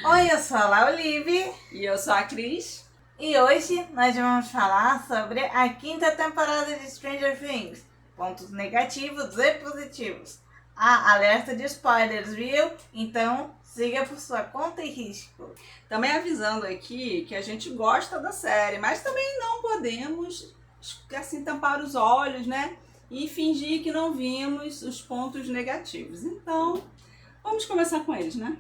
Oi, eu sou a Laolive E eu sou a Cris. e hoje nós vamos falar sobre a quinta temporada de Stranger Things. Pontos negativos e positivos. Alerta de spoilers, viu? Então siga por sua conta e risco. Também avisando aqui que a gente gosta da série, mas também não podemos assim tampar os olhos, né? E fingir que não vimos os pontos negativos. Então, vamos começar com eles, né?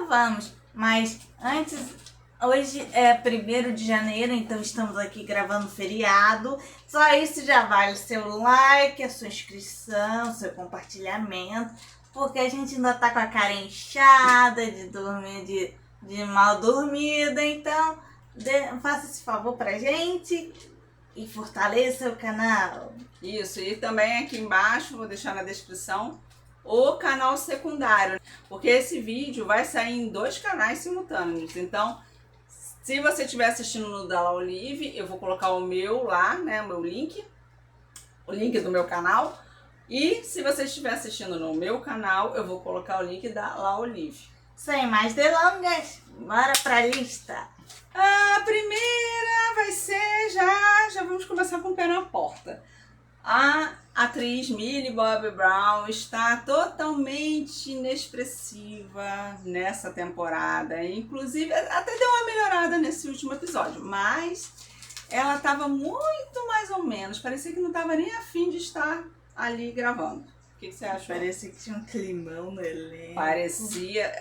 Vamos! Mas antes, hoje é 1º de janeiro, então estamos aqui gravando feriado. Só isso já vale seu like, a sua inscrição, seu compartilhamento, porque a gente ainda tá com a cara inchada de dormir de mal dormida. Então, faça esse favor pra gente e fortaleça o canal. Isso, e também aqui embaixo, vou deixar na descrição, o canal secundário, porque esse vídeo vai sair em 2 canais simultâneos. Então, se você estiver assistindo no da Laolive, eu vou colocar o meu lá, né, o link do meu canal. E se você estiver assistindo no meu canal, eu vou colocar o link da Laolive. Sem mais delongas, bora pra lista. A primeira vai ser já vamos começar com o pé na porta. A atriz Millie Bobby Brown está totalmente inexpressiva nessa temporada. Inclusive, até deu uma melhorada nesse último episódio, mas ela estava muito mais ou menos. Parecia que não estava nem afim de estar ali gravando. O que você acha? Parecia que tinha um climão no elenco. Parecia...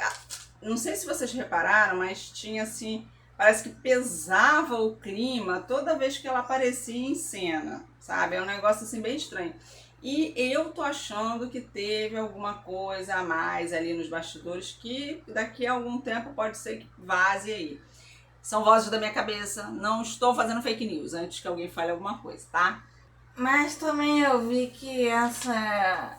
Não sei se vocês repararam, mas tinha assim... Parece que pesava o clima toda vez que ela aparecia em cena, sabe? É um negócio assim bem estranho. E eu tô achando que teve alguma coisa a mais ali nos bastidores que daqui a algum tempo pode ser que vaze aí. São vozes da minha cabeça, não estou fazendo fake news antes que alguém fale alguma coisa, tá? Mas também eu vi que essa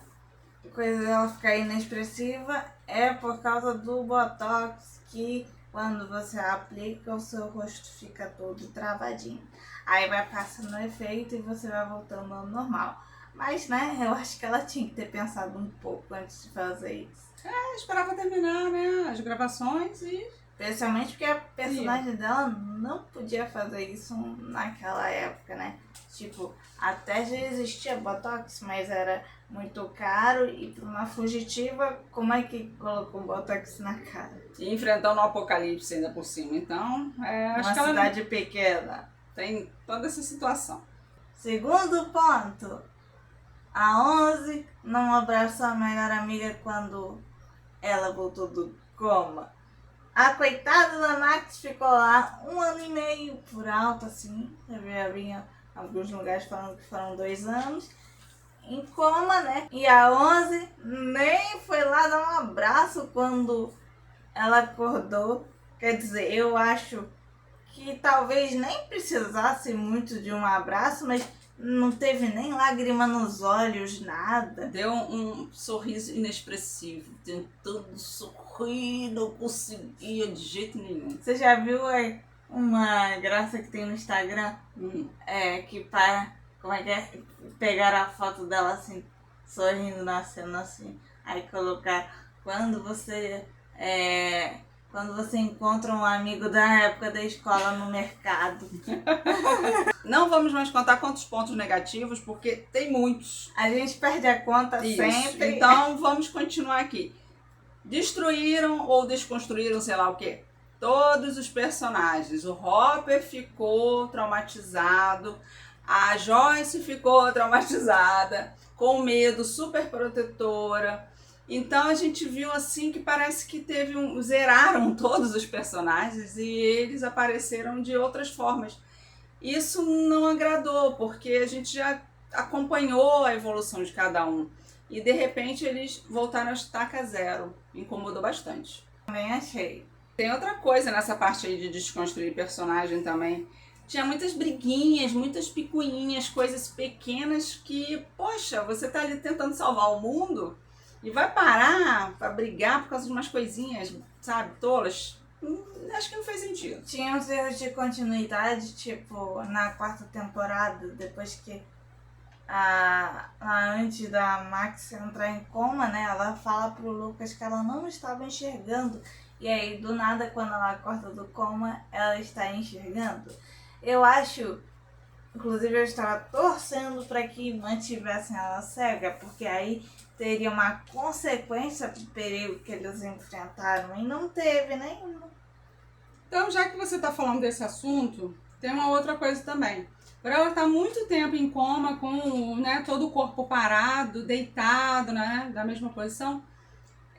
coisa dela ficar inexpressiva é por causa do Botox, que quando você aplica o seu rosto fica todo travadinho. Aí vai passando o efeito e você vai voltando ao normal. Mas, né, eu acho que ela tinha que ter pensado um pouco antes de fazer isso. Esperava terminar, né, as gravações e... Especialmente porque a personagem dela não podia fazer isso naquela época, né? Tipo, até já existia Botox, mas era muito caro. E para uma fugitiva, como é que colocou Botox na cara? E enfrentando o apocalipse ainda por cima. Então, acho que ela cidade pequena. Tem toda essa situação. Segundo ponto. A 11 não abraçou a melhor amiga quando ela voltou do coma. A coitada da Max ficou lá 1 ano e meio por alto, assim. Eu já vinha alguns lugares falando que foram 2 anos. Em coma, né? E a 11 nem foi lá dar um abraço quando ela acordou. Quer dizer, eu acho que talvez nem precisasse muito de um abraço, mas não teve nem lágrima nos olhos, nada. Deu um sorriso inexpressivo, tentando sorrir, não conseguia de jeito nenhum. Você já viu uma graça que tem no Instagram? Que para, como é que é? Pegar a foto dela assim, sorrindo na cena assim, aí colocar quando você encontra um amigo da época da escola no mercado. Não vamos mais contar quantos pontos negativos, porque tem muitos. A gente perde a conta sempre. Então vamos continuar aqui. Destruíram ou desconstruíram, sei lá o quê, todos os personagens. O Hopper ficou traumatizado, a Joyce ficou traumatizada, com medo, super protetora. Então a gente viu assim que parece que zeraram todos os personagens e eles apareceram de outras formas. Isso não agradou, porque a gente já acompanhou a evolução de cada um. E de repente eles voltaram a estaca zero. Incomodou bastante. Também achei. Tem outra coisa nessa parte aí de desconstruir personagem também. Tinha muitas briguinhas, muitas picuinhas, coisas pequenas que, poxa, você tá ali tentando salvar o mundo e vai parar pra brigar por causa de umas coisinhas, sabe, tolas. Acho que não fez sentido. Tinha uns erros de continuidade, tipo, na 4ª temporada, depois que antes da Max entrar em coma, né, ela fala pro Lucas que ela não estava enxergando. e aí do nada, quando ela acorda do coma, ela está enxergando. Eu acho, inclusive eu estava torcendo para que mantivessem ela cega, porque aí teria uma consequência pro perigo que eles enfrentaram, e não teve nenhuma. Então, já que você está falando desse assunto, tem uma outra coisa também. Por ela estar muito tempo em coma, com, né, todo o corpo parado, deitado, né, da mesma posição,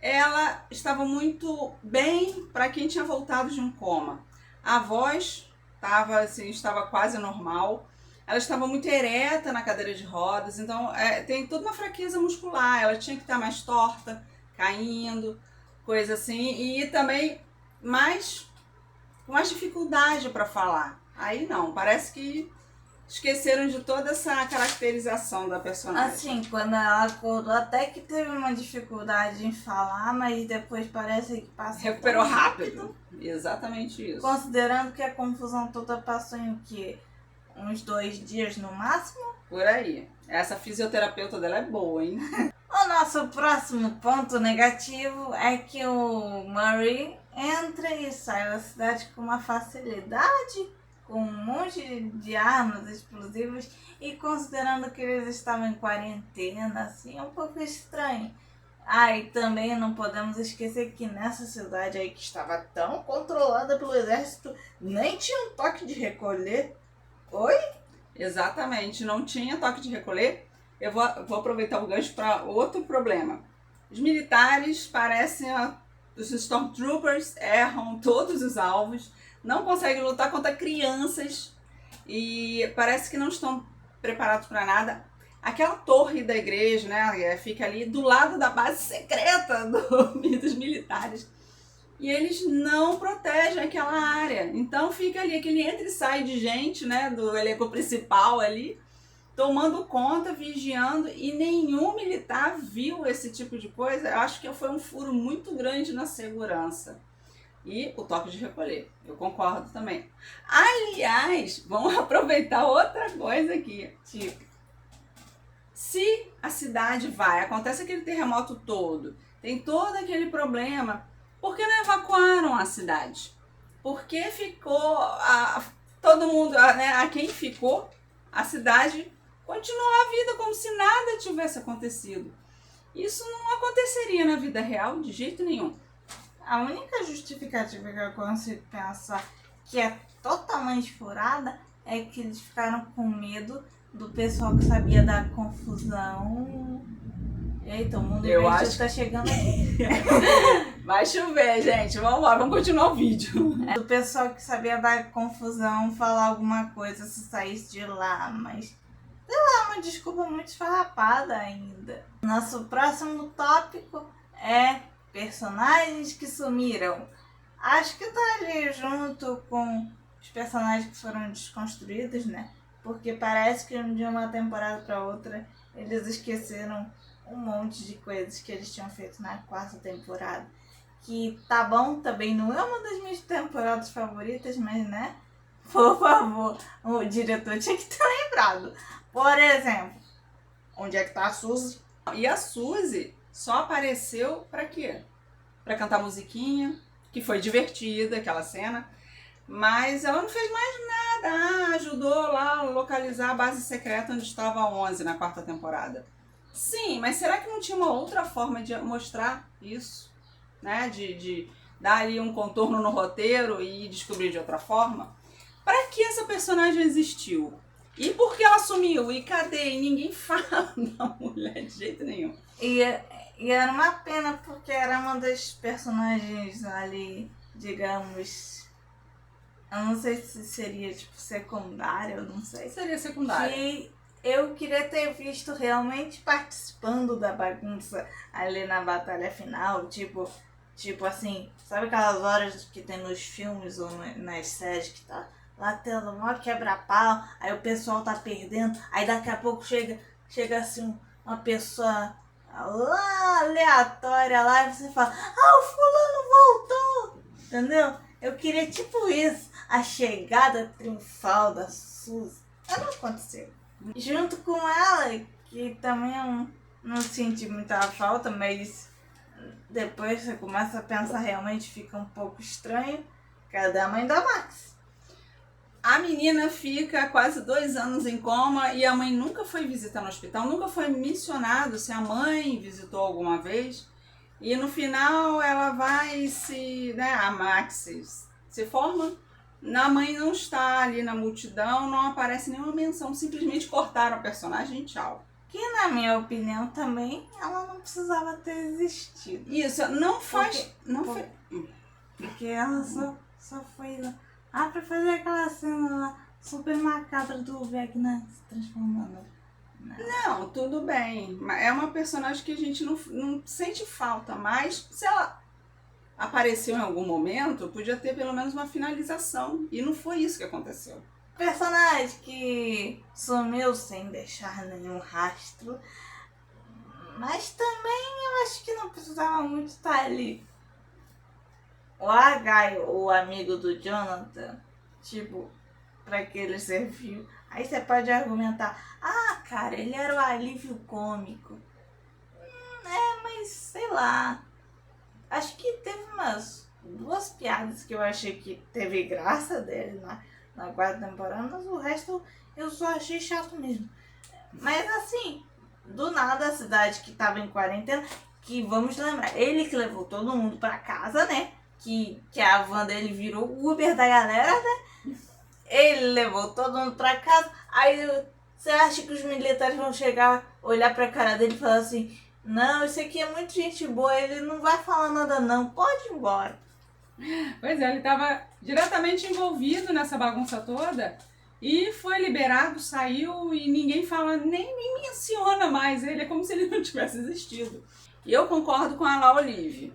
ela estava muito bem para quem tinha voltado de um coma. A voz estava quase normal. Ela estava muito ereta na cadeira de rodas, então tem toda uma fraqueza muscular. Ela tinha que estar mais torta, caindo, coisa assim. E também com mais dificuldade para falar. Aí não, parece que esqueceram de toda essa caracterização da personagem. Assim, quando ela acordou, até que teve uma dificuldade em falar, mas depois parece que passou. Recuperou rápido. Exatamente isso. Considerando que a confusão toda passou em o quê? Uns 2 dias no máximo? Por aí. Essa fisioterapeuta dela é boa, hein? O nosso próximo ponto negativo é que o Murray entra e sai da cidade com uma facilidade, com um monte de armas explosivas, e considerando que eles estavam em quarentena, assim, é um pouco estranho. E também não podemos esquecer que nessa cidade aí que estava tão controlada pelo exército, nem tinha um toque de recolher. Oi? Exatamente, não tinha toque de recolher. Eu vou aproveitar o gancho para outro problema. Os militares os Stormtroopers erram todos os alvos, não conseguem lutar contra crianças e parece que não estão preparados para nada. Aquela torre da igreja, né, fica ali do lado da base secreta dos militares. E eles não protegem aquela área. Então fica ali aquele entra e sai de gente, né, do elenco principal ali, tomando conta, vigiando, e nenhum militar viu esse tipo de coisa. Eu acho que foi um furo muito grande na segurança. E o toque de recolher, eu concordo também. Aliás, vamos aproveitar outra coisa aqui. Tipo, se a cidade acontece aquele terremoto todo, tem todo aquele problema, por que não evacuaram a cidade? Por que ficou todo mundo, né, a quem ficou, a cidade continuou a vida como se nada tivesse acontecido? Isso não aconteceria na vida real de jeito nenhum. A única justificativa que eu consigo pensar que é totalmente furada é que eles ficaram com medo do pessoal que sabia da confusão. Eita, o mundo invertido tá chegando aqui. Vai chover, gente. Vamos lá, vamos continuar o vídeo. Do pessoal que sabia da confusão falar alguma coisa se saísse de lá, mas sei lá, uma desculpa muito esfarrapada ainda. Nosso próximo tópico é personagens que sumiram. Acho que tá ali junto com os personagens que foram desconstruídos, né? Porque parece que de uma temporada para outra eles esqueceram um monte de coisas que eles tinham feito na 4ª temporada. Que tá bom, também não é uma das minhas temporadas favoritas, mas né? Por favor, o diretor tinha que ter lembrado. Por exemplo, onde é que tá a Suzy? E a Suzy só apareceu pra quê? Pra cantar musiquinha, que foi divertida aquela cena, mas ela não fez mais nada. Ajudou lá a localizar a base secreta onde estava a 11 na 4ª temporada. Sim, mas será que não tinha uma outra forma de mostrar isso? Né? De dar ali um contorno no roteiro e descobrir de outra forma? Para que essa personagem existiu? E por que ela sumiu? E cadê? E ninguém fala da mulher de jeito nenhum. E era uma pena, porque era uma das personagens ali, digamos, eu não sei se seria tipo secundária, eu não sei. Seria secundária. Que eu queria ter visto realmente participando da bagunça ali na batalha final, tipo assim, sabe aquelas horas que tem nos filmes ou nas séries que tá lá tendo um quebra-pau, aí o pessoal tá perdendo, aí daqui a pouco chega assim uma pessoa lá aleatória lá e você fala, o fulano voltou, entendeu? Eu queria tipo isso, a chegada triunfal da Suzy. Não aconteceu. Junto com ela, que também eu não senti muita falta, mas depois você começa a pensar, realmente fica um pouco estranho. Cadê a mãe da Max? A menina fica quase 2 anos em coma e a mãe nunca foi visitar no hospital, nunca foi mencionado se a mãe visitou alguma vez. E no final ela vai a Max se forma, a mãe não está ali na multidão, não aparece nenhuma menção, simplesmente cortaram a personagem e tchau. Que na minha opinião também ela não precisava ter existido. Isso, não faz... Porque ela só foi lá. Pra fazer aquela cena lá super macabra do Vecna se transformando. Não, tudo bem. É uma personagem que a gente não sente falta, mas se ela apareceu em algum momento, podia ter pelo menos uma finalização. E não foi isso que aconteceu. Personagem que sumiu sem deixar nenhum rastro. Mas também eu acho que não precisava muito estar ali. O Argyle, o amigo do Jonathan, tipo, pra que ele serviu. Aí você pode argumentar, cara, ele era o alívio cômico. Mas sei lá. Acho que teve umas 2 piadas que eu achei que teve graça dele na 4ª temporada, mas o resto eu só achei chato mesmo. Mas assim, do nada a cidade que tava em quarentena, que vamos lembrar, ele que levou todo mundo pra casa, né? Que a van dele virou o Uber da galera, né? Ele levou todo mundo pra casa. Aí você acha que os militares vão chegar, olhar pra cara dele e falar assim: não, esse aqui é muito gente boa, ele não vai falar nada não, pode ir embora. Pois é, ele estava diretamente envolvido nessa bagunça toda e foi liberado, saiu e ninguém fala, nem menciona mais ele, é como se ele não tivesse existido. E eu concordo com a La Olive.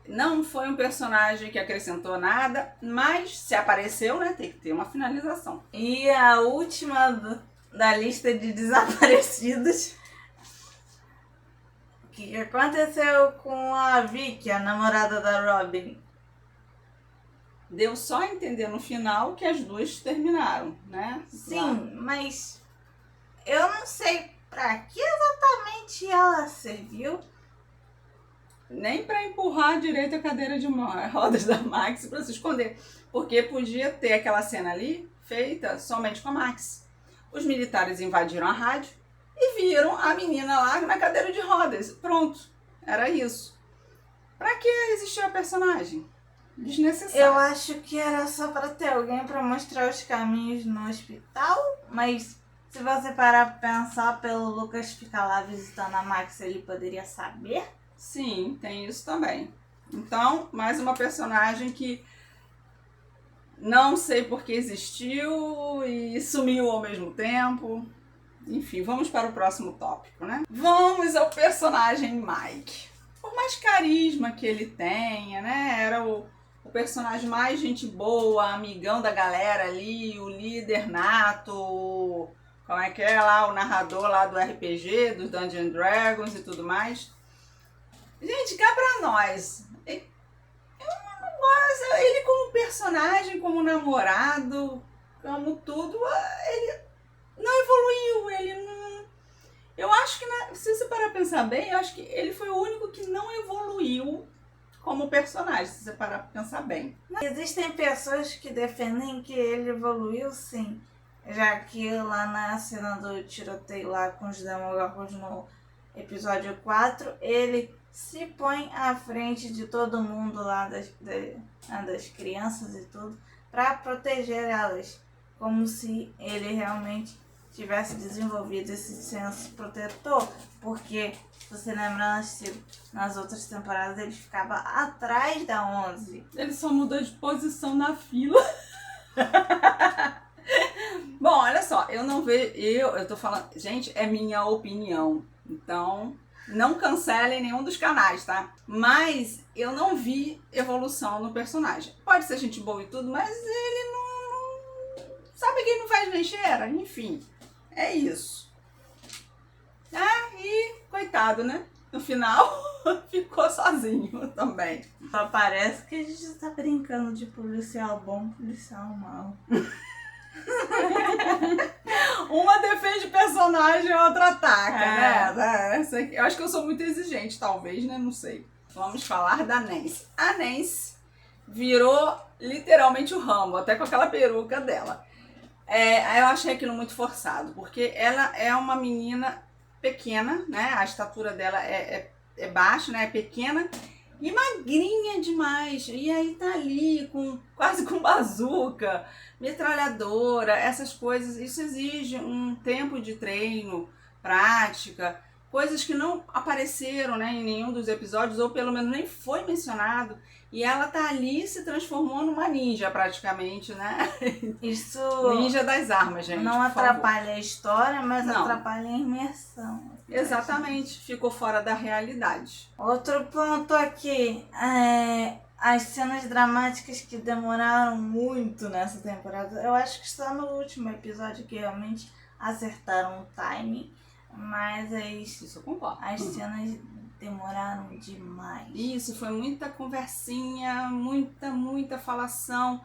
Não foi um personagem que acrescentou nada, mas se apareceu, né, tem que ter uma finalização. E a última da lista de desaparecidos. O que aconteceu com a Vicky, a namorada da Robin? Deu só a entender no final que as duas terminaram, né? Sim, mas eu não sei pra que exatamente ela serviu. Nem para empurrar direito a cadeira de rodas da Max para se esconder, porque podia ter aquela cena ali feita somente com a Max. Os militares invadiram a rádio e viram a menina lá na cadeira de rodas. Pronto, era isso. Para que existiu a personagem? Desnecessário. Eu acho que era só para ter alguém para mostrar os caminhos no hospital, mas se você parar pra pensar, pelo Lucas ficar lá visitando a Max, ele poderia saber. Sim, tem isso também. Então, mais uma personagem que não sei por que existiu e sumiu ao mesmo tempo. Enfim, vamos para o próximo tópico, né? Vamos ao personagem Mike. Por mais carisma que ele tenha, né? Era o personagem mais gente boa, amigão da galera ali, o líder nato, como é que é lá, o narrador lá do RPG, dos Dungeons & Dragons e tudo mais. Gente, cá pra nós, eu não gosto, ele como personagem, como namorado, como tudo, ele não evoluiu, ele não... Eu acho que, se você parar pra pensar bem, eu acho que ele foi o único que não evoluiu como personagem, se você parar pra pensar bem. Existem pessoas que defendem que ele evoluiu sim, já que lá na cena do tiroteio lá com os Demogorgons no episódio 4, ele se põe à frente de todo mundo lá das crianças e tudo, para proteger elas, como se ele realmente tivesse desenvolvido esse senso protetor, porque, se você lembra, nas outras temporadas ele ficava atrás da 11. Ele só mudou de posição na fila. Bom, olha só, eu não vejo, eu tô falando, gente, é minha opinião, então não cancelem nenhum dos canais, tá? Mas eu não vi evolução no personagem. Pode ser gente boa e tudo, mas ele não... Sabe quem não faz nem cheira? Enfim, é isso. E coitado, né? No final, ficou sozinho também. Só parece que a gente tá brincando de policial bom, policial mal. Uma defende personagem, a outra ataca, né? Eu acho que eu sou muito exigente, talvez, né? Não sei. vamos falar da Nancy. A Nancy virou literalmente o Rambo, até com aquela peruca dela. Eu achei aquilo muito forçado, porque ela é uma menina pequena, né? A estatura dela é baixa, né? É pequena e magrinha demais. E aí tá ali quase com bazuca, metralhadora, essas coisas. Isso exige um tempo de treino, prática, coisas que não apareceram, né, em nenhum dos episódios, ou pelo menos nem foi mencionado. E ela tá ali se transformou numa ninja praticamente, né? Isso Ninja das armas, gente. não por favor. atrapalha a história, mas Não. atrapalha a imersão. Exatamente, ficou fora da realidade. Outro ponto aqui, as cenas dramáticas que demoraram muito nessa temporada. Eu acho que só no último episódio que realmente acertaram o timing, mas Isso eu concordo. as cenas demoraram demais. Isso, foi muita conversinha, muita falação,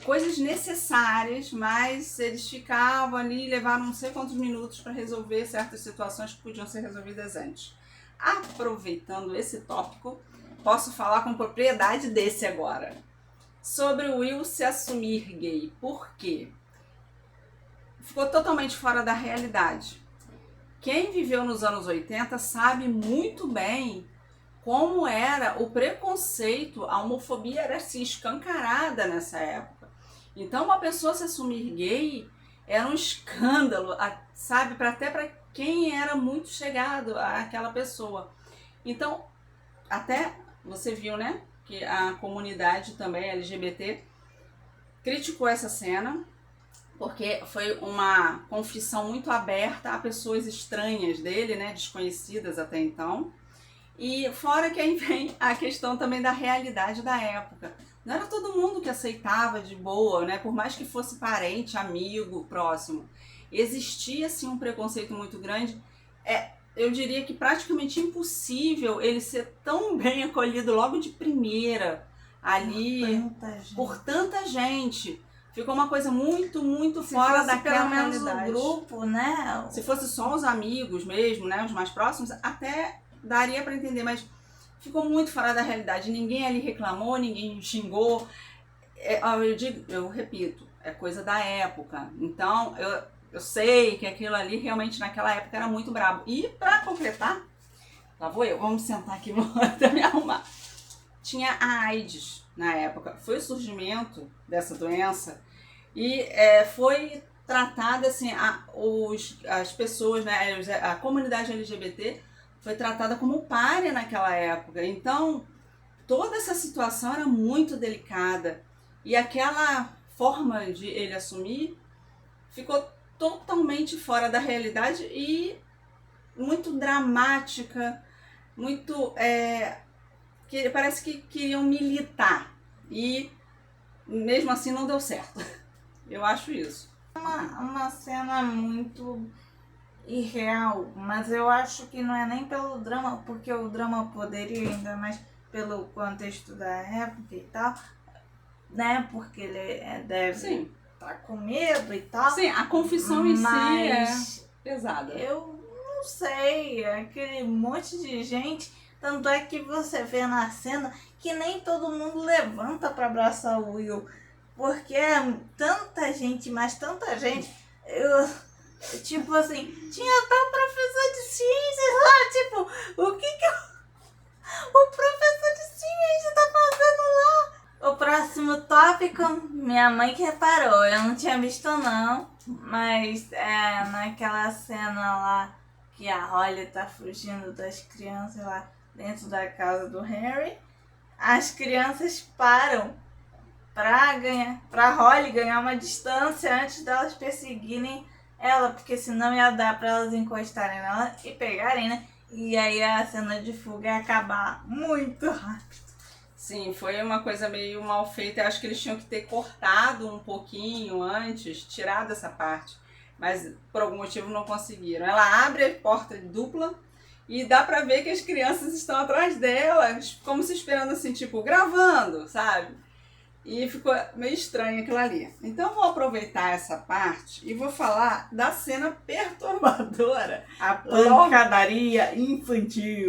coisas necessárias, mas eles ficavam ali e levaram não sei quantos minutos para resolver certas situações que podiam ser resolvidas antes. Aproveitando esse tópico, posso falar com propriedade desse agora. Sobre o Will se assumir gay. Por quê? Ficou totalmente fora da realidade. Quem viveu nos anos 80 sabe muito bem como era o preconceito, a homofobia era assim escancarada nessa época. Então uma pessoa se assumir gay era um escândalo, sabe, até para quem era muito chegado àquela pessoa. Então, até você viu, né, que a comunidade também LGBT criticou essa cena, porque foi uma confissão muito aberta a pessoas estranhas dele, né, desconhecidas até então. E fora que aí vem a questão também da realidade da época. Não era todo mundo que aceitava de boa, né, por mais que fosse parente, amigo, próximo. Existia, assim, um preconceito muito grande. Eu diria que praticamente impossível ele ser tão bem acolhido logo de primeira, ali, por tanta gente. Ficou uma coisa muito fora daquela realidade. Pelo menos o grupo, né? Se fosse só os amigos mesmo, né, os mais próximos, até daria para entender, mas ficou muito fora da realidade. Ninguém ali reclamou, ninguém xingou. Eu repito, é coisa da época. Então, eu sei que aquilo ali realmente naquela época era muito brabo. E para completar, lá vou eu, vamos sentar aqui, vou até me arrumar. Tinha a AIDS na época. Foi o surgimento dessa doença e foi tratada assim, as pessoas, né, a comunidade LGBT foi tratada como pária naquela época. Então, toda essa situação era muito delicada. E aquela forma de ele assumir ficou totalmente fora da realidade e muito dramática, muito... que parece que queriam militar. E mesmo assim não deu certo. Eu acho isso. Uma cena muito irreal, mas eu acho que não é nem pelo drama, porque o drama poderia, ainda mais pelo contexto da época e tal, né? Porque ele deve estar com medo e tal. Sim, a confissão em si é pesada. Eu não sei, aquele monte de gente, tanto é que você vê na cena que nem todo mundo levanta para abraçar o Will, porque é tanta gente, mas tanta gente. Tipo assim, tinha até o professor de ciências lá, tipo, o que o professor de ciências tá fazendo lá? O próximo tópico, minha mãe que reparou, eu não tinha visto não, mas naquela cena lá que a Holly tá fugindo das crianças lá dentro da casa do Harry, as crianças param pra Holly ganhar uma distância antes delas perseguirem ela, porque senão ia dar pra elas encostarem nela e pegarem, né? E aí a cena de fuga ia acabar muito rápido. Sim, foi uma coisa meio mal feita. Eu acho que eles tinham que ter cortado um pouquinho antes, tirado essa parte. Mas por algum motivo não conseguiram. Ela abre a porta dupla e dá pra ver que as crianças estão atrás dela, como se esperando assim, tipo, gravando, sabe? E ficou meio estranho aquilo ali. Então, vou aproveitar essa parte e vou falar da cena perturbadora. A pancadaria infantil.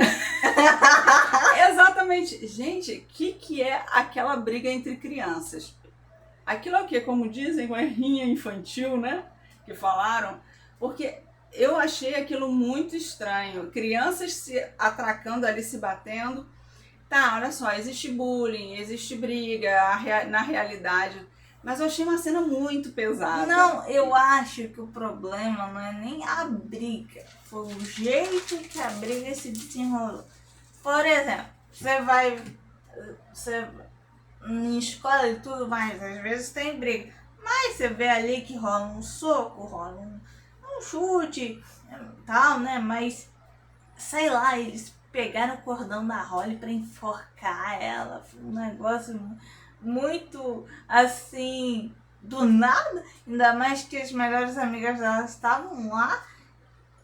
Exatamente. Gente, o que é aquela briga entre crianças? Aquilo é o quê? Como dizem, uma rinha infantil, né? Que falaram. Porque eu achei aquilo muito estranho. Crianças se atracando ali, se batendo. Tá, olha só, existe bullying, existe briga na realidade. Mas eu achei uma cena muito pesada. Não, eu acho que o problema não é nem a briga. Foi o jeito que a briga se desenrolou. Por exemplo, você em escola e tudo mais, às vezes tem briga. Mas você vê ali que rola um soco, rola um chute, tal, né? Mas, sei lá, eles pegaram o cordão da Holly pra enforcar ela. Foi um negócio muito, assim, do nada. Ainda mais que as melhores amigas dela estavam lá.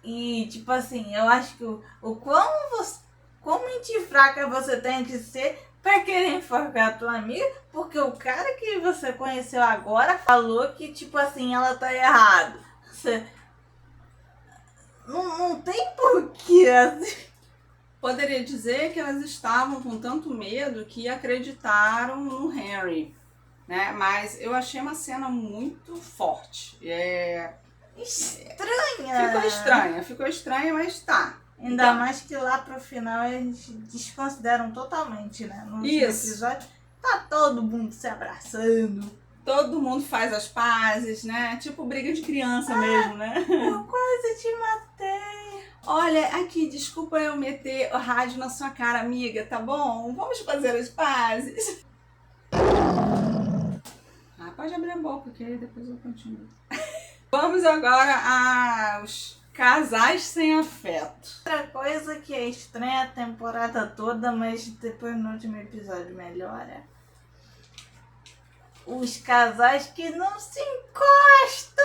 E, tipo assim, eu acho que o quão mente fraca você tem que ser pra querer enforcar a tua amiga, porque o cara que você conheceu agora falou que, tipo assim, ela tá errado. Você não tem porquê, assim. Poderia dizer que elas estavam com tanto medo que acreditaram no Henry, né? Mas eu achei uma cena muito forte. Estranha. Ficou estranha, mas tá. Ainda Então, mais que lá pro final eles desconsideram totalmente, né? No último Isso. episódio, tá todo mundo se abraçando. todo mundo faz as pazes, né? Tipo briga de criança mesmo, né? Eu quase te matei. Olha, aqui, desculpa eu meter o rádio na sua cara, amiga, tá bom? Vamos fazer as pazes. Ah, pode abrir a boca, que aí depois eu continuo. Vamos agora aos casais sem afeto. Outra coisa que é estranha a temporada toda, mas depois no último episódio melhora. Os casais que não se encostam.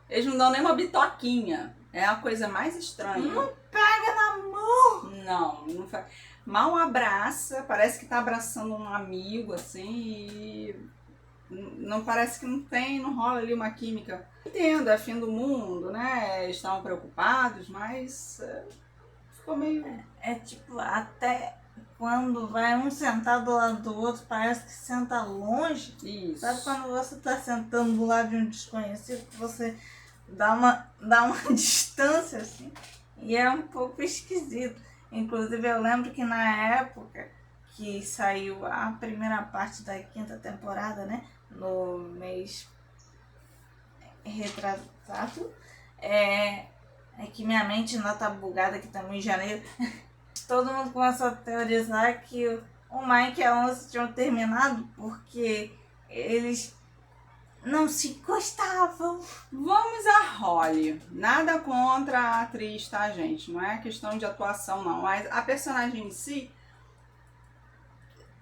Eles não dão nem uma bitoquinha. É a coisa mais estranha. Não pega na mão. Não faz. Mal abraça, parece que tá abraçando um amigo, assim, e não parece que não rola ali uma química. Entendo, é fim do mundo, né? Estavam preocupados, mas ficou meio... É tipo, até quando vai um sentar do lado do outro, parece que senta longe. Isso. Sabe quando você tá sentando do lado de um desconhecido, que você dá uma distância, assim? E é um pouco esquisito. Inclusive, eu lembro que na época que saiu a primeira parte da 5ª temporada, né? No mês retrasado, é que minha mente ainda tá bugada, que estamos em janeiro. Todo mundo começou a teorizar que o Mike e a 11 tinham terminado porque eles não se encostavam. Vamos a Holly. Nada contra a atriz, tá, gente? Não é questão de atuação, não. Mas a personagem em si,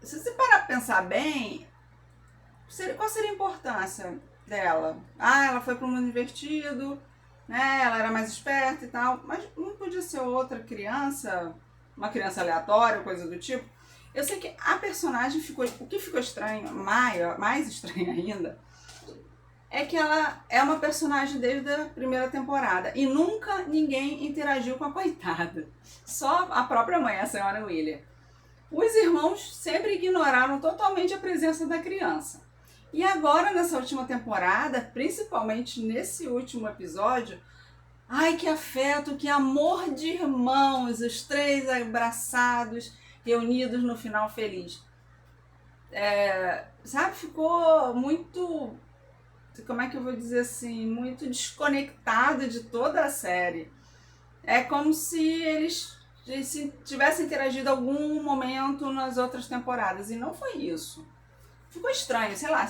se você parar pra pensar bem, qual seria a importância dela? Ah, ela foi para um mundo divertido, né? Ela era mais esperta e tal. Mas não podia ser outra criança, uma criança aleatória, coisa do tipo. Eu sei que a personagem ficou... O que ficou estranho, mais estranho ainda, é que ela é uma personagem desde a primeira temporada e nunca ninguém interagiu com a coitada. Só a própria mãe, a senhora William. Os irmãos sempre ignoraram totalmente a presença da criança. E agora, nessa última temporada, principalmente nesse último episódio, ai, que afeto, que amor de irmãos, os 3 abraçados, reunidos no final feliz. Sabe, ficou muito... Como é que eu vou dizer assim? Muito desconectado de toda a série. É como se eles tivessem interagido algum momento nas outras temporadas. E não foi isso. Ficou estranho, sei lá.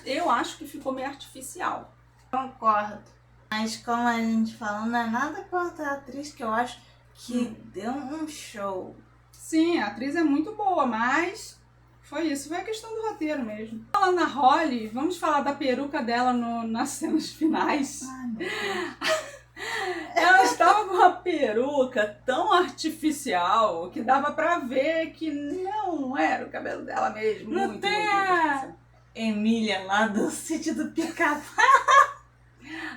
Eu acho que ficou meio artificial. Concordo. Mas como a gente falou, não é nada contra a atriz, que eu acho que deu um show. Sim, a atriz é muito boa, mas... Foi isso, foi a questão do roteiro mesmo. Falando na Holly, vamos falar da peruca dela nas cenas finais. Ai, meu Deus. Ela estava com uma peruca tão artificial que dava pra ver que não era o cabelo dela mesmo. Não muito, tem muito a artificial. Emília lá do sítio do Pica-Pau.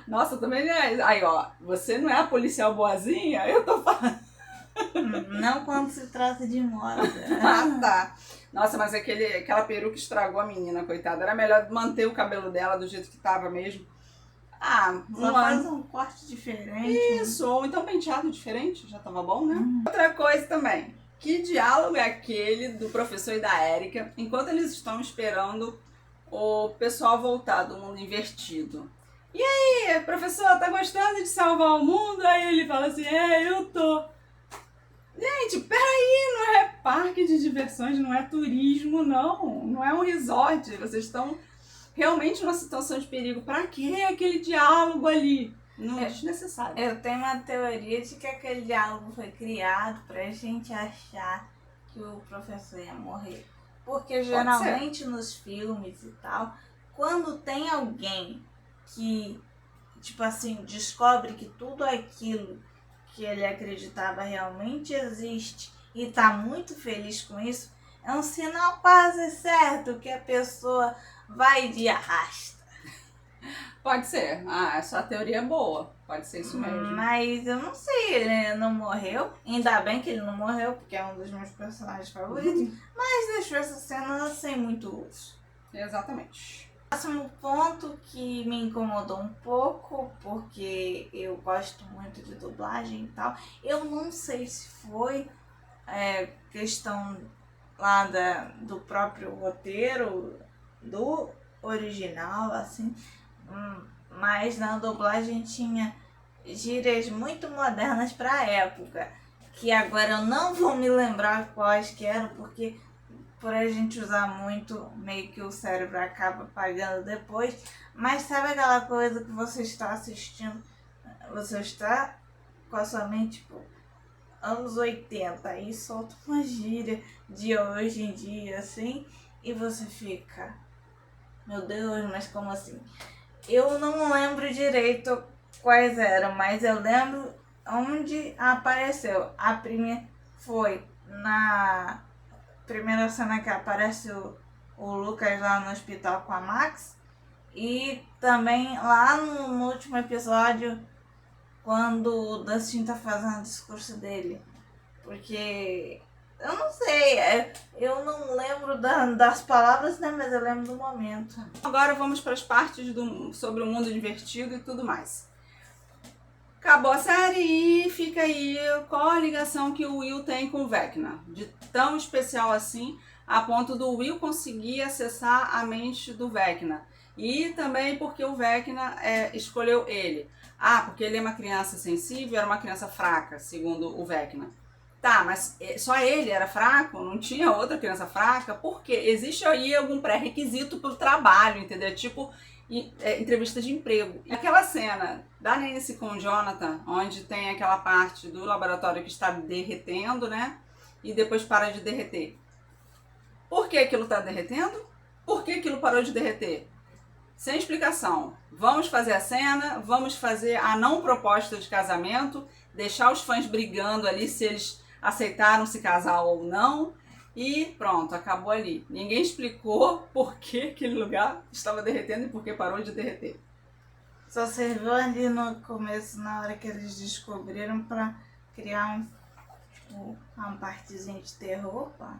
Nossa, também é. Aí, ó, você não é a policial boazinha? Eu tô falando. Não quando se trata de moda. Ah, tá. Nossa, mas aquela peruca estragou a menina, coitada. Era melhor manter o cabelo dela do jeito que tava mesmo. Ah, Só faz um corte diferente. Isso, ou então penteado diferente, já tava bom, né? Outra coisa também. Que diálogo é aquele do professor e da Érica enquanto eles estão esperando o pessoal voltar do mundo invertido? E aí, professor, tá gostando de salvar o mundo? Aí ele fala assim, eu tô. Gente, peraí, não é parque de diversões, não é turismo, não. Não é um resort. Vocês estão realmente numa situação de perigo. Pra que aquele diálogo ali? Não é desnecessário. Eu tenho uma teoria de que aquele diálogo foi criado pra gente achar que o professor ia morrer. Porque geralmente nos filmes e tal, quando tem alguém que, tipo assim, descobre que tudo aquilo que ele acreditava realmente existe e tá muito feliz com isso, é um sinal quase certo que a pessoa vai de arrasta. Pode ser. Ah, essa teoria é boa. Pode ser isso mesmo. Mas eu não sei, ele não morreu. Ainda bem que ele não morreu, porque é um dos meus personagens favoritos. Mas deixou essa cena sem muito uso. Exatamente. Próximo ponto que me incomodou um pouco, porque eu gosto muito de dublagem e tal. Eu não sei se foi questão lá do próprio roteiro, do original, assim. Mas na dublagem tinha gírias muito modernas para a época, que agora eu não vou me lembrar quais que eram, porque por a gente usar muito, meio que o cérebro acaba apagando depois. Mas sabe aquela coisa que você está assistindo, você está com a sua mente, tipo, anos 80, aí solta uma gíria de hoje em dia, assim, e você fica, meu Deus, mas como assim? Eu não lembro direito quais eram, mas eu lembro onde apareceu. A primeira foi na primeira cena que aparece o Lucas lá no hospital com a Max. E também lá no último episódio, quando o Dustin tá fazendo o discurso dele. Porque eu não sei, eu não lembro das palavras, né? Mas eu lembro do momento. Agora vamos para as partes sobre o mundo divertido e tudo mais. Acabou a série e fica aí qual a ligação que o Will tem com o Vecna. De tão especial assim, a ponto do Will conseguir acessar a mente do Vecna. E também porque o Vecna escolheu ele. Ah, porque ele é uma criança sensível, era uma criança fraca, segundo o Vecna. Tá, mas só ele era fraco? Não tinha outra criança fraca? Por quê? Existe aí algum pré-requisito pro trabalho, entendeu? Tipo, entrevista de emprego. E aquela cena da Nancy com o Jonathan, onde tem aquela parte do laboratório que está derretendo, né? E depois para de derreter. Por que aquilo está derretendo? Por que aquilo parou de derreter? Sem explicação. Vamos fazer a cena, vamos fazer a não proposta de casamento, deixar os fãs brigando ali se eles aceitaram se casar ou não. E pronto, acabou ali. Ninguém explicou por que aquele lugar estava derretendo e por que parou de derreter. Só serviu ali no começo, na hora que eles descobriram, pra criar uma partezinha de terror, pá.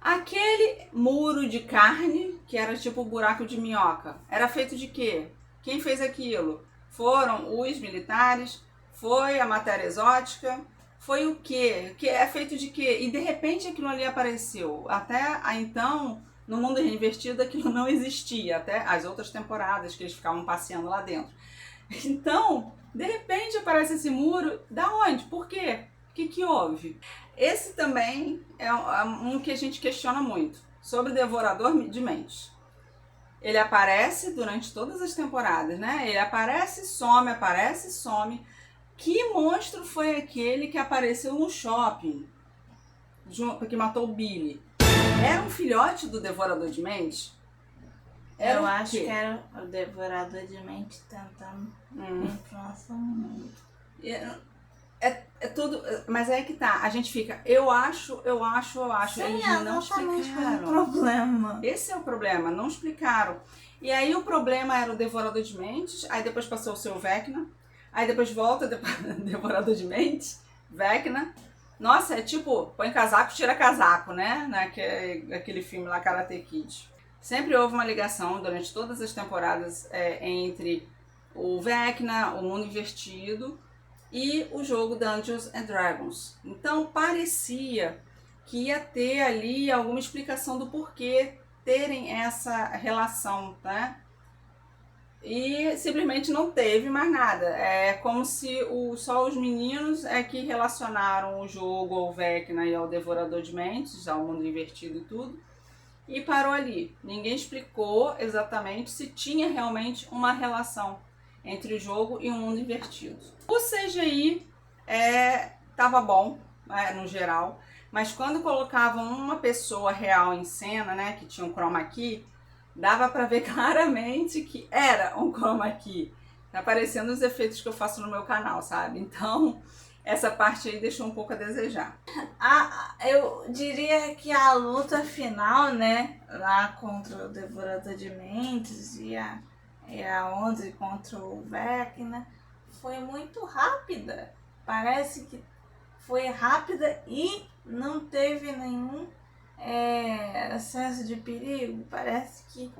Aquele muro de carne, que era tipo buraco de minhoca, era feito de quê? Quem fez aquilo? Foram os militares? Foi a matéria exótica? Foi o quê? Que é feito de quê? E de repente aquilo ali apareceu. Até então, no mundo invertido, aquilo não existia. Até as outras temporadas que eles ficavam passeando lá dentro. Então, de repente aparece esse muro. Da onde? Por quê? O que houve? Esse também é um que a gente questiona muito. Sobre o Devorador de Mentes. Ele aparece durante todas as temporadas, né? Ele aparece e some, aparece e some. Que monstro foi aquele que apareceu no shopping, que matou o Billy? Era um filhote do Devorador de Mentes? Eu acho que era o Devorador de Mente tentando influenciar o mundo. É tudo, mas é que tá, a gente fica, eu acho. Sim, Eles é não exatamente o explicaram. problema. Esse é o problema, não explicaram. E aí o problema era o Devorador de Mentes, aí depois passou o seu Vecna, aí depois volta Devorador de Mentes, Vecna. Nossa, é tipo, põe casaco, tira casaco, né? Aquele filme lá, Karate Kid. Sempre houve uma ligação durante todas as temporadas entre o Vecna, o Mundo Invertido e o jogo Dungeons and Dragons. Então parecia que ia ter ali alguma explicação do porquê terem essa relação, né? E simplesmente não teve mais nada. É como se só os meninos é que relacionaram o jogo ao Vecna e ao Devorador de Mentes, ao Mundo Invertido e tudo, e parou ali. Ninguém explicou exatamente se tinha realmente uma relação entre o jogo e o Mundo Invertido. O CGI tava bom, no geral, mas quando colocavam uma pessoa real em cena, né, que tinha um chroma key, dava para ver claramente que era um chroma key. Tá aparecendo os efeitos que eu faço no meu canal, sabe? Então, essa parte aí deixou um pouco a desejar. Eu diria que a luta final, né, lá contra o Devorador de Mentes e a 11 contra o Vecna, foi muito rápida. Parece que foi rápida e não teve nenhum excesso de perigo. Parece que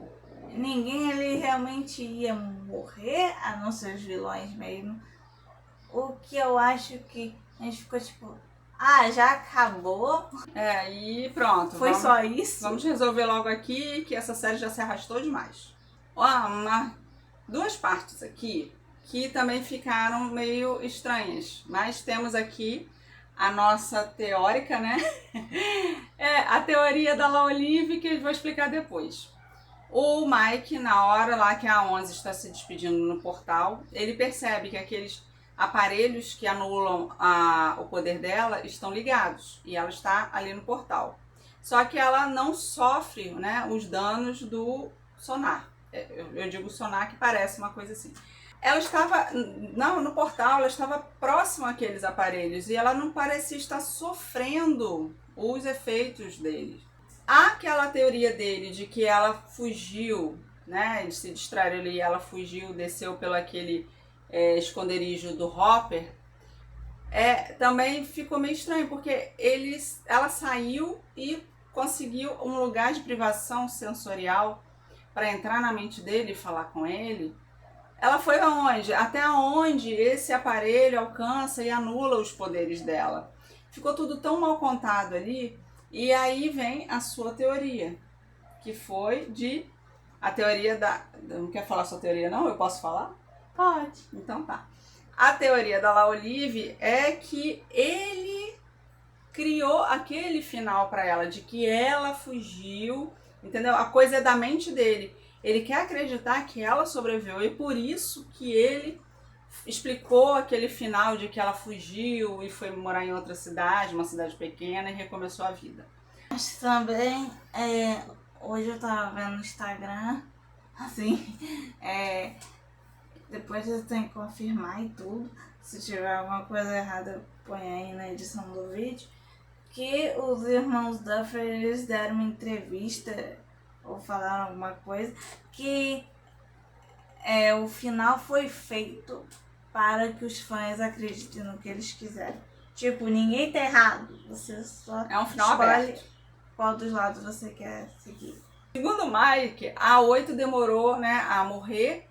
ninguém ali realmente ia morrer, a não ser os vilões mesmo. O que eu acho que a gente ficou tipo, já acabou? E pronto. Foi só isso? Vamos resolver logo aqui, que essa série já se arrastou demais. Duas partes aqui que também ficaram meio estranhas, mas temos aqui a nossa teórica, né? A teoria da La Olive, que eu vou explicar depois. O Mike, na hora lá que a 11 está se despedindo no portal, ele percebe que aqueles aparelhos que anulam o poder dela estão ligados e ela está ali no portal. Só que ela não sofre, né, os danos do sonar. Eu digo sonar que parece uma coisa assim. Ela estava no portal, ela estava próxima àqueles aparelhos e ela não parecia estar sofrendo os efeitos deles. Há aquela teoria dele de que ela fugiu, né, de se distrair ali, ela fugiu, desceu pelo aquele esconderijo do Hopper. Também ficou meio estranho, porque ela saiu e conseguiu um lugar de privação sensorial para entrar na mente dele e falar com ele. Ela foi aonde? Até onde esse aparelho alcança e anula os poderes dela. Ficou tudo tão mal contado ali. E aí vem a sua teoria, que foi a teoria Não quer falar sua teoria não? Eu posso falar? Pode. Então tá. A teoria da La Olive é que ele criou aquele final para ela, de que ela fugiu, entendeu? A coisa é da mente dele. Ele quer acreditar que ela sobreviveu e por isso que ele explicou aquele final de que ela fugiu e foi morar em outra cidade, uma cidade pequena, e recomeçou a vida. Mas também, hoje eu tava vendo no Instagram, assim, depois eu tenho que confirmar e tudo, se tiver alguma coisa errada, põe aí na edição do vídeo, que os irmãos Duffer, eles deram uma entrevista ou falaram alguma coisa, que o final foi feito para que os fãs acreditem no que eles quiserem. Tipo, ninguém tá errado, você só um final escolhe aberto. Qual dos lados você quer seguir. Segundo Mike, a 8 demorou, né, a morrer,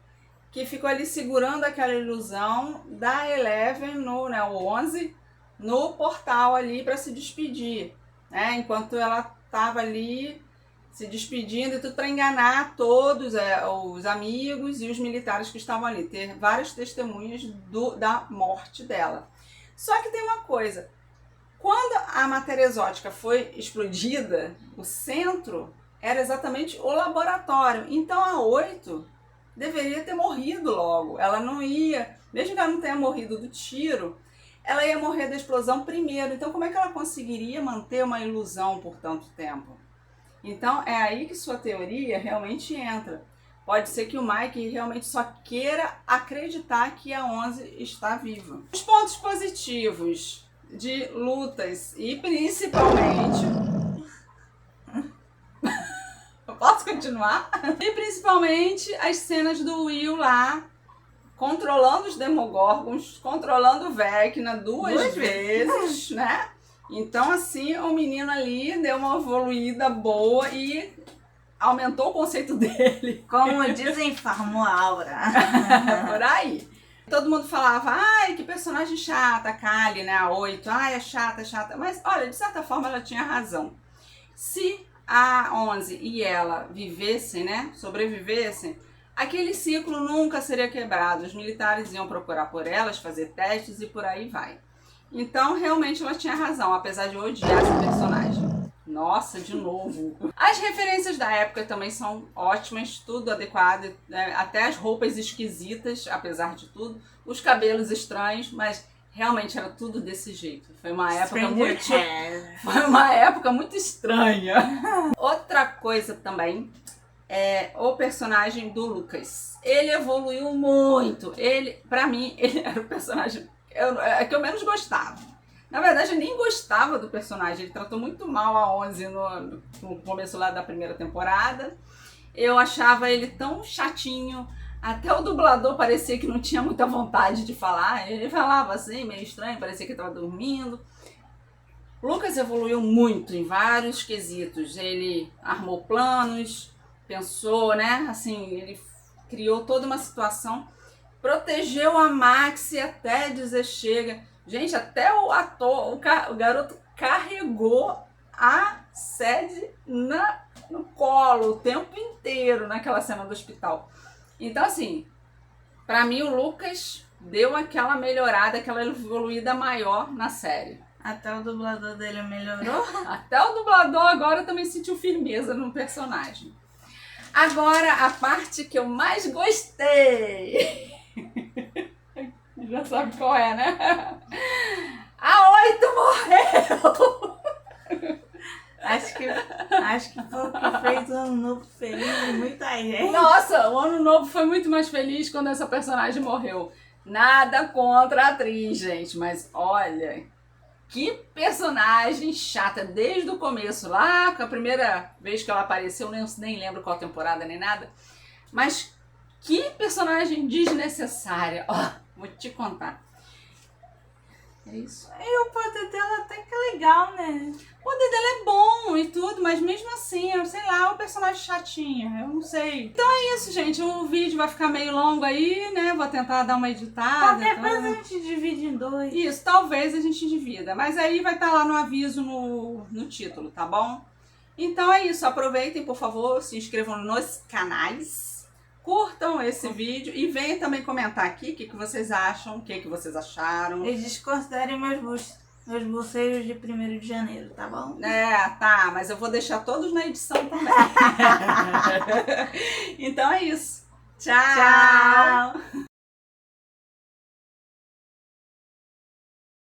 que ficou ali segurando aquela ilusão da Eleven, o 11, no portal ali para se despedir, né, enquanto ela estava ali se despedindo e tudo para enganar todos os amigos e os militares que estavam ali, ter várias testemunhas da morte dela. Só que tem uma coisa, quando a matéria exótica foi explodida, o centro era exatamente o laboratório, então a 8 deveria ter morrido logo, ela não ia, mesmo que ela não tenha morrido do tiro, ela ia morrer da explosão primeiro, então como é que ela conseguiria manter uma ilusão por tanto tempo? Então é aí que sua teoria realmente entra. Pode ser que o Mike realmente só queira acreditar que a 11 está viva. Os pontos positivos motivos de lutas e principalmente... Eu posso continuar? E principalmente as cenas do Will lá controlando os Demogorgons, controlando o Vecna duas vezes, né? Então, assim, o menino ali deu uma evoluída boa e aumentou o conceito dele. Como dizem, farmou a aura. Por aí. Todo mundo falava, ai, que personagem chata, a Kali, né, a 8, ai, é chata, é chata. Mas, olha, de certa forma ela tinha razão. Se a 11 e ela vivessem, né, sobrevivessem, aquele ciclo nunca seria quebrado. Os militares iam procurar por elas, fazer testes e por aí vai. Então, realmente ela tinha razão, apesar de odiar essa personagem. Nossa, de novo. As referências da época também são ótimas, tudo adequado, né? Até as roupas esquisitas, apesar de tudo, os cabelos estranhos, mas realmente era tudo desse jeito. Foi uma época muito estranha. Outra coisa também é o personagem do Lucas. Ele evoluiu muito. Pra mim, ele era o personagem que eu menos gostava. Na verdade, eu nem gostava do personagem. Ele tratou muito mal a 11 no começo lá da primeira temporada. Eu achava ele tão chatinho. Até o dublador parecia que não tinha muita vontade de falar. Ele falava assim, meio estranho, parecia que estava dormindo. Lucas evoluiu muito em vários quesitos. Ele armou planos, pensou, né? Assim, ele criou toda uma situação. Protegeu a Maxie até dizer chega. Gente, até o ator, o garoto carregou a Sadie no colo o tempo inteiro naquela cena do hospital. Então, assim, pra mim o Lucas deu aquela melhorada, aquela evoluída maior na série. Até o dublador dele melhorou. Até o dublador agora também sentiu firmeza no personagem. Agora, a parte que eu mais gostei... Já sabe qual é, né? A 8 morreu! Acho que foi o que fez o Ano Novo feliz de muita gente. Nossa, o Ano Novo foi muito mais feliz quando essa personagem morreu. Nada contra a atriz, gente, mas olha, que personagem chata desde o começo, lá com a primeira vez que ela apareceu, nem lembro qual temporada nem nada, mas que personagem desnecessária. Ó, vou te contar. É isso. E o poder dela até que é legal, né? O poder dela é bom e tudo, mas mesmo assim, eu sei lá, o personagem chatinho, eu não sei. Então é isso, gente. O vídeo vai ficar meio longo aí, né? Vou tentar dar uma editada. Qualquer coisa a gente divide em dois. Isso, talvez a gente divida. Mas aí vai estar lá no aviso no título, tá bom? Então é isso. Aproveitem, por favor, se inscrevam nos canais. Curtam esse vídeo e venham também comentar aqui o que vocês acham, o que vocês acharam. E desconsiderem meus bolseiros de 1º de janeiro, tá bom? É, tá, mas eu vou deixar todos na edição também. Então é isso. Tchau! Tchau!